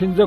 5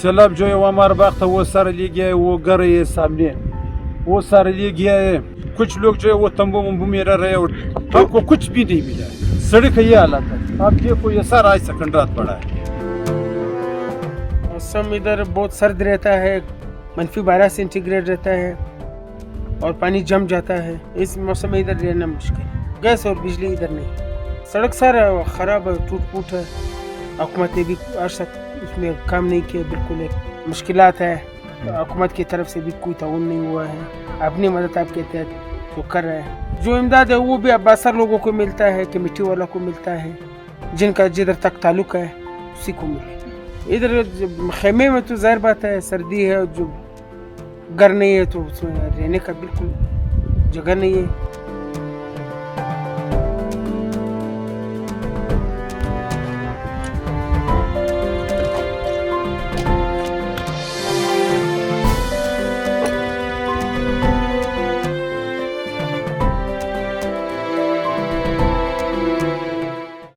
सैलाब जो है वो हमारे वक्त वो सारे ले गया है, वो घर है सामने, वो सारे ले गया है. कुछ लोग जो है वो तंबू वंबू में रह रहे हैं और हमको कुछ भी नहीं मिला है. सड़क का ये हालत है. आप देखो ये सारा आज सेकंड रात पड़ा है. मौसम इधर बहुत सर्द रहता है, -12 सेंटीग्रेड रहता है और पानी जम जाता है. इस मौसम में इधर रहना मुश्किल. गैस और बिजली इधर नहीं. सड़क सारा ख़राब है, टूट फूट है. हुकूमत ने भी आज तक उसमें काम नहीं किया. बिल्कुल एक मुश्किलात है. हुकूमत की तरफ से भी कोई ताउन नहीं हुआ है. अपनी मदद आपके तहत जो कर रहा है, जो इमदाद है वो भी अब्बासर लोगों को मिलता है, कमेटी वाला को मिलता है, जिनका जिधर तक ताल्लुक है उसी को मिले. इधर खेमे में तो ज़ाहिर बात है सर्दी है, जो घर नहीं है तो उसमें रहने का बिल्कुल जगह नहीं है.